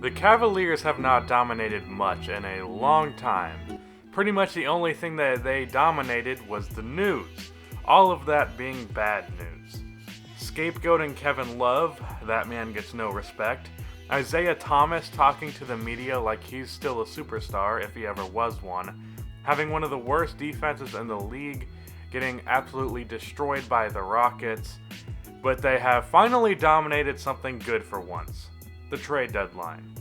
The Cavaliers have not dominated much in a long time. Pretty much the only thing that they dominated was the news, all of that being bad news. Scapegoating Kevin Love, that man gets no respect. Isaiah Thomas talking to the media like he's still a superstar if he ever was one. Having one of the worst defenses in the league, getting absolutely destroyed by the Rockets. But they have finally dominated something good for once. The trade deadline.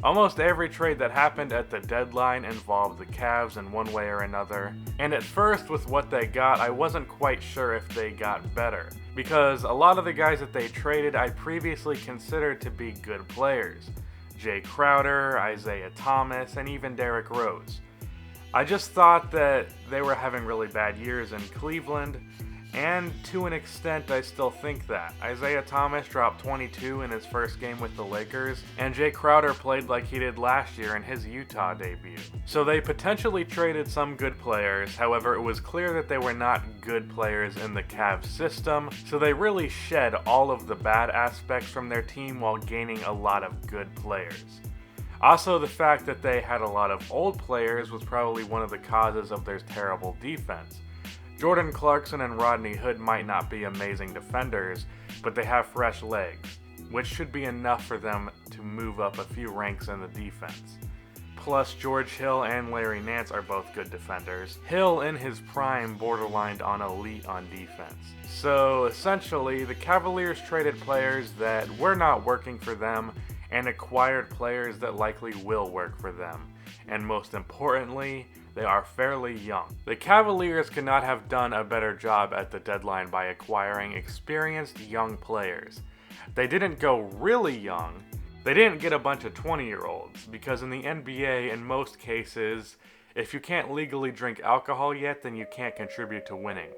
Almost every trade that happened at the deadline involved the Cavs in one way or another, and at first with what they got, I wasn't quite sure if they got better, because a lot of the guys that they traded I previously considered to be good players. Jay Crowder, Isaiah Thomas, and even Derrick Rose. I just thought that they were having really bad years in Cleveland, and to an extent I still think that. Isaiah Thomas dropped 22 in his first game with the Lakers, and Jay Crowder played like he did last year in his Utah debut. So they potentially traded some good players, however it was clear that they were not good players in the Cavs system, so they really shed all of the bad aspects from their team while gaining a lot of good players. Also, the fact that they had a lot of old players was probably one of the causes of their terrible defense. Jordan Clarkson and Rodney Hood might not be amazing defenders, but they have fresh legs, which should be enough for them to move up a few ranks in the defense. Plus, George Hill and Larry Nance are both good defenders. Hill in his prime borderlined on elite on defense. So essentially, the Cavaliers traded players that were not working for them and acquired players that likely will work for them. And most importantly, they are fairly young. The Cavaliers could not have done a better job at the deadline by acquiring experienced young players. They didn't go really young. They didn't get a bunch of 20-year-olds, because in the NBA, in most cases, if you can't legally drink alcohol yet, then you can't contribute to winning.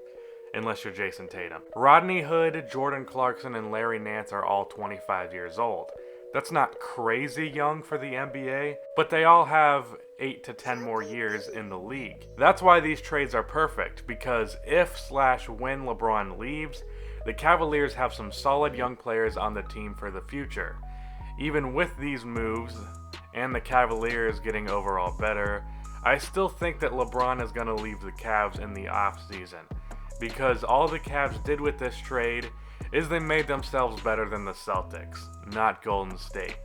Unless you're Jason Tatum. Rodney Hood, Jordan Clarkson, and Larry Nance are all 25 years old. That's not crazy young for the NBA, but they all have 8 to 10 more years in the league. That's why these trades are perfect, because if/when LeBron leaves, the Cavaliers have some solid young players on the team for the future. Even with these moves, and the Cavaliers getting overall better, I still think that LeBron is going to leave the Cavs in the offseason, because all the Cavs did with this trade is they made themselves better than the Celtics, not Golden State.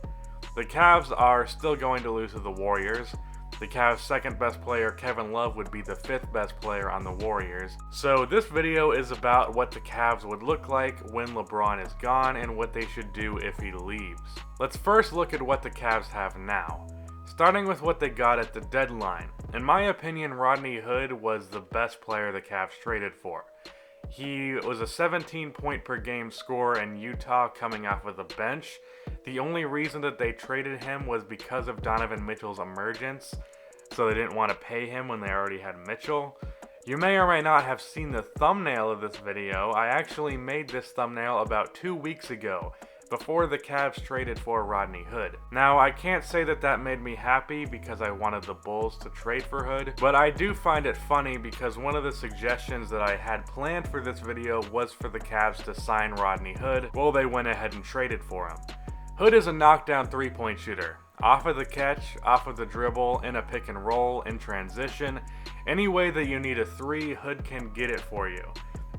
The Cavs are still going to lose to the Warriors. The Cavs' second best player, Kevin Love, would be the 5th best player on the Warriors. So this video is about what the Cavs would look like when LeBron is gone and what they should do if he leaves. Let's first look at what the Cavs have now. Starting with what they got at the deadline. In my opinion, Rodney Hood was the best player the Cavs traded for. He was a 17-point per game scorer in Utah coming off of the bench. The only reason that they traded him was because of Donovan Mitchell's emergence, so they didn't want to pay him when they already had Mitchell. You may or may not have seen the thumbnail of this video. I actually made this thumbnail about 2 weeks ago, before the Cavs traded for Rodney Hood. Now, I can't say that that made me happy because I wanted the Bulls to trade for Hood, but I do find it funny because one of the suggestions that I had planned for this video was for the Cavs to sign Rodney Hood. Well, they went ahead and traded for him. Hood is a knockdown three-point shooter. Off of the catch, off of the dribble, in a pick and roll, in transition. Any way that you need a three, Hood can get it for you.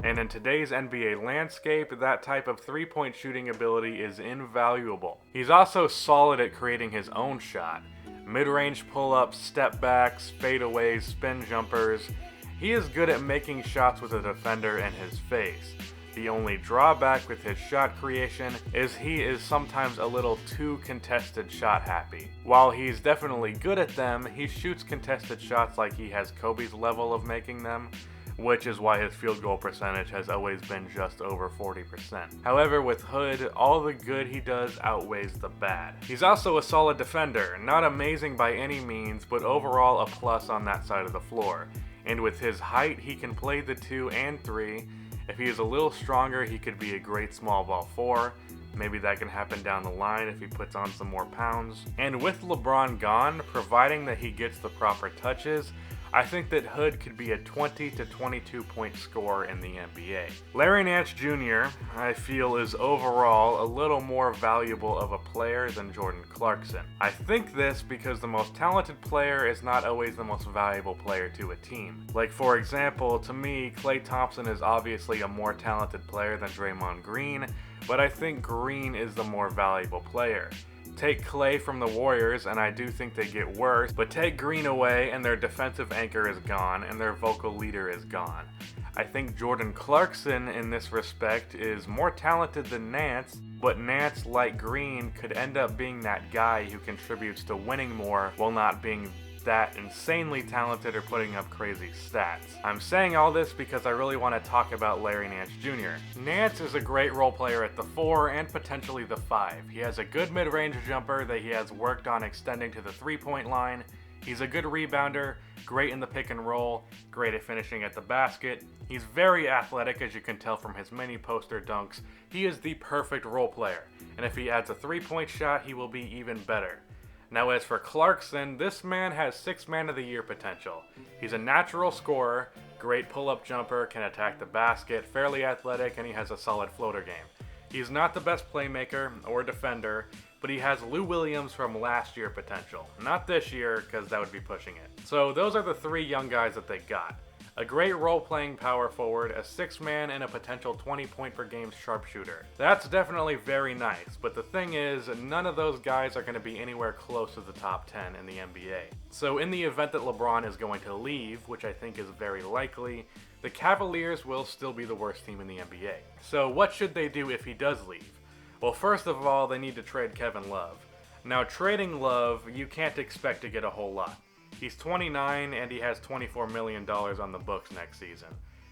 And in today's NBA landscape, that type of three-point shooting ability is invaluable. He's also solid at creating his own shot. Mid-range pull-ups, step-backs, fadeaways, spin jumpers. He is good at making shots with a defender in his face. The only drawback with his shot creation is he is sometimes a little too contested shot happy. While he's definitely good at them, he shoots contested shots like he has Kobe's level of making them, which is why his field goal percentage has always been just over 40%. However, with Hood, all the good he does outweighs the bad. He's also a solid defender, not amazing by any means, but overall a plus on that side of the floor. And with his height, he can play the 2 and 3. If he is a little stronger, he could be a great small ball 4. Maybe that can happen down the line if he puts on some more pounds. And with LeBron gone, providing that he gets the proper touches, I think that Hood could be a 20 to 22 point scorer in the NBA. Larry Nance Jr., I feel, is overall a little more valuable of a player than Jordan Clarkson. I think this because the most talented player is not always the most valuable player to a team. Like, for example, to me, Klay Thompson is obviously a more talented player than Draymond Green, but I think Green is the more valuable player. Take Klay from the Warriors, and I do think they get worse, but take Green away, and their defensive anchor is gone, and their vocal leader is gone. I think Jordan Clarkson, in this respect, is more talented than Nance, but Nance, like Green, could end up being that guy who contributes to winning more while not being that insanely talented or putting up crazy stats. I'm saying all this because I really want to talk about Larry Nance Jr. Nance is a great role player at the 4 and potentially the 5. He has a good mid-range jumper that he has worked on extending to the 3-point line. He's a good rebounder, great in the pick and roll, great at finishing at the basket. He's very athletic, as you can tell from his many poster dunks. He is the perfect role player, and if he adds a 3-point shot, he will be even better. Now as for Clarkson, this man has 6 Man of the Year potential. He's a natural scorer, great pull-up jumper, can attack the basket, fairly athletic, and he has a solid floater game. He's not the best playmaker or defender, but he has Lou Williams from last year potential. Not this year, because that would be pushing it. So those are the 3 young guys that they got. A great role-playing power forward, a 6-man, and a potential 20-point-per-game sharpshooter. That's definitely very nice, but the thing is, none of those guys are going to be anywhere close to the top 10 in the NBA. So in the event that LeBron is going to leave, which I think is very likely, the Cavaliers will still be the worst team in the NBA. So what should they do if he does leave? Well, first of all, they need to trade Kevin Love. Now, trading Love, you can't expect to get a whole lot. He's 29 and he has $24 million on the books next season.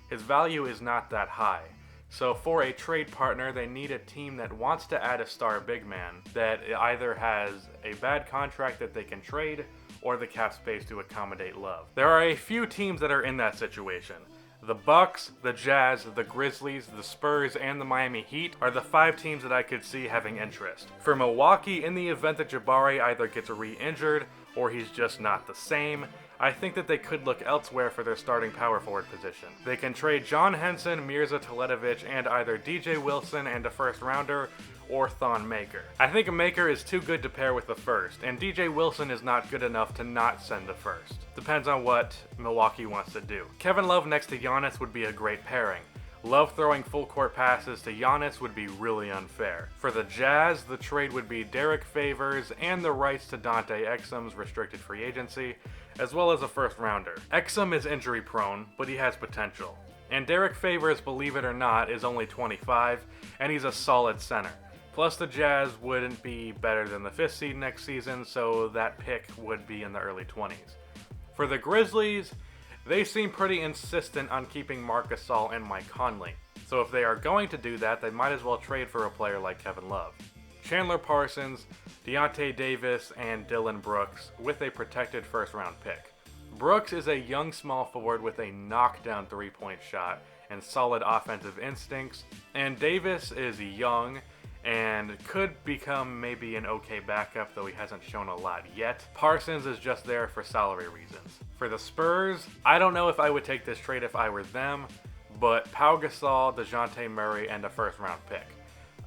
His value is not that high. So for a trade partner, they need a team that wants to add a star big man that either has a bad contract that they can trade or the cap space to accommodate Love. There are a few teams that are in that situation. The Bucks, the Jazz, the Grizzlies, the Spurs, and the Miami Heat are the 5 teams that I could see having interest. For Milwaukee, in the event that Jabari either gets re-injured or he's just not the same, I think that they could look elsewhere for their starting power forward position. They can trade John Henson, Mirza Teletovic, and either DJ Wilson and a first rounder, or Thon Maker. I think a Maker is too good to pair with the first, and DJ Wilson is not good enough to not send the first. Depends on what Milwaukee wants to do. Kevin Love next to Giannis would be a great pairing. Love throwing full court passes to Giannis would be really unfair. For the Jazz, the trade would be Derek Favors and the rights to Dante Exum's restricted free agency, as well as a first rounder. Exum is injury prone, but he has potential. And Derek Favors, believe it or not, is only 25, and he's a solid center. Plus the Jazz wouldn't be better than the 5th seed next season, so that pick would be in the early 20s. For the Grizzlies, they seem pretty insistent on keeping Marc Gasol and Mike Conley. So if they are going to do that, they might as well trade for a player like Kevin Love. Chandler Parsons, Deontay Davis, and Dylan Brooks with a protected first-round pick. Brooks is a young small forward with a knockdown 3-point shot and solid offensive instincts, and Davis is young and could become maybe an okay backup, though he hasn't shown a lot yet. Parsons is just there for salary reasons. For the Spurs, I don't know if I would take this trade if I were them, but Pau Gasol, DeJounte Murray, and a first-round pick.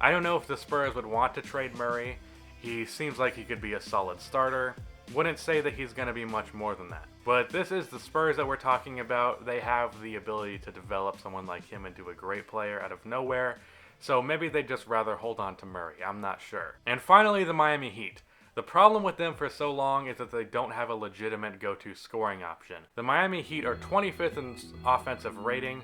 I don't know if the Spurs would want to trade Murray. He seems like he could be a solid starter. Wouldn't say that he's going to be much more than that. But this is the Spurs that we're talking about. They have the ability to develop someone like him into a great player out of nowhere. So maybe they'd just rather hold on to Murray, I'm not sure. And finally, the Miami Heat. The problem with them for so long is that they don't have a legitimate go-to scoring option. The Miami Heat are 25th in offensive rating.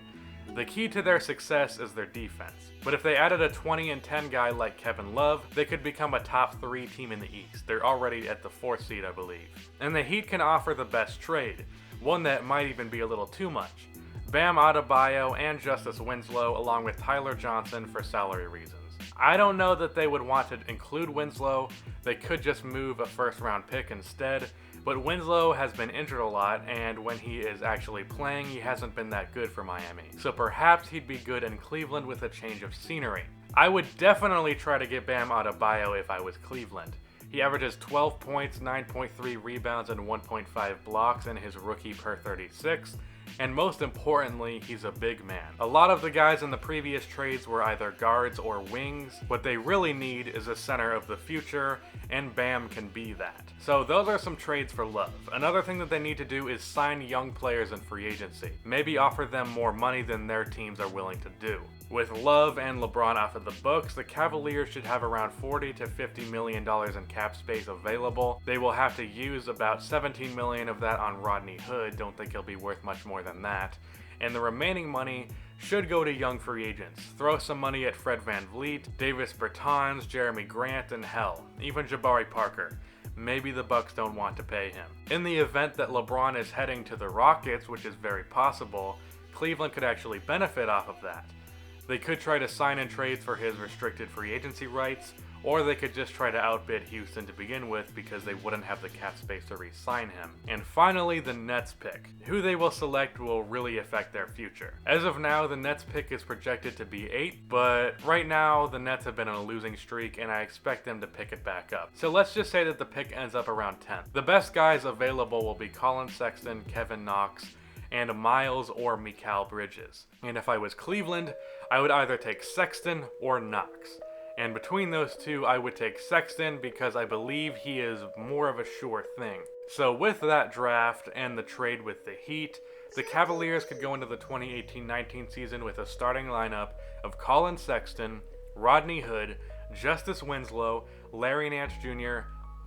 The key to their success is their defense. But if they added a 20-10 guy like Kevin Love, they could become a top 3 team in the East. They're already at the 4th seed, I believe. And the Heat can offer the best trade, one that might even be a little too much. Bam Adebayo and Justice Winslow along with Tyler Johnson for salary reasons. I don't know that they would want to include Winslow. They could just move a first-round pick instead, but Winslow has been injured a lot, and when he is actually playing, he hasn't been that good for Miami. So perhaps he'd be good in Cleveland with a change of scenery. I would definitely try to get Bam Adebayo if I was Cleveland. He averages 12 points, 9.3 rebounds, and 1.5 blocks in his rookie per 36. And most importantly, he's a big man. A lot of the guys in the previous trades were either guards or wings. What they really need is a center of the future, and Bam can be that. So those are some trades for Love. Another thing that they need to do is sign young players in free agency. Maybe offer them more money than their teams are willing to do. With Love and LeBron off of the books, the Cavaliers should have around $40 to $50 million in cap space available. They will have to use about $17 million of that on Rodney Hood. Don't think he'll be worth much more than that. And the remaining money should go to young free agents. Throw some money at Fred VanVleet, Davis Bertans, Jeremy Grant, and hell, even Jabari Parker. Maybe the Bucks don't want to pay him. In the event that LeBron is heading to the Rockets, which is very possible, Cleveland could actually benefit off of that. They could try to sign in trades for his restricted free agency rights, or they could just try to outbid Houston to begin with because they wouldn't have the cap space to re-sign him. And finally, the Nets pick. Who they will select will really affect their future. As of now, the Nets pick is projected to be 8, but right now the Nets have been on a losing streak and I expect them to pick it back up. So let's just say that the pick ends up around 10th. The best guys available will be Colin Sexton, Kevin Knox, and Miles or Mikal Bridges. And if I was Cleveland, I would either take Sexton or Knox. And between those two, I would take Sexton because I believe he is more of a sure thing. So with that draft and the trade with the Heat, the Cavaliers could go into the 2018-19 season with a starting lineup of Colin Sexton, Rodney Hood, Justice Winslow, Larry Nance Jr.,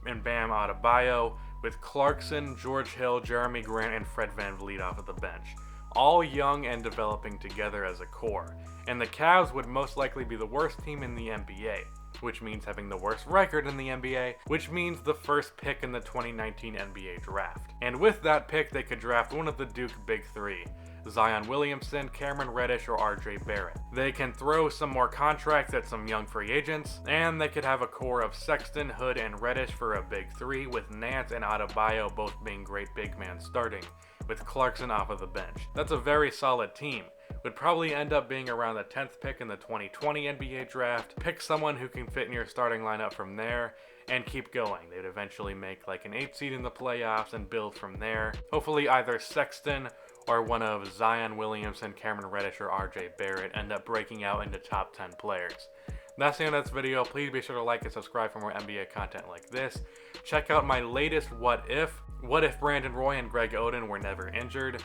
and Bam Adebayo, with Clarkson, George Hill, Jeremy Grant, and Fred VanVleet off of the bench. All young and developing together as a core. And the Cavs would most likely be the worst team in the NBA, which means having the worst record in the NBA, which means the first pick in the 2019 NBA draft. And with that pick, they could draft one of the Duke Big Three, Zion Williamson, Cameron Reddish, or RJ Barrett. They can throw some more contracts at some young free agents, and they could have a core of Sexton, Hood, and Reddish for a Big Three, with Nance and Adebayo both being great big men starting, with Clarkson off of the bench. That's a very solid team. Would probably end up being around the 10th pick in the 2020 NBA draft. Pick someone who can fit in your starting lineup from there, and keep going. They'd eventually make like an 8 seed in the playoffs and build from there. Hopefully either Sexton or one of Zion Williamson, Cameron Reddish, or RJ Barrett end up breaking out into top 10 players. That's the end of this video. Please be sure to like and subscribe for more NBA content like this. Check out my latest What If. What if Brandon Roy and Greg Oden were never injured?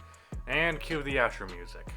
And cue the outro music.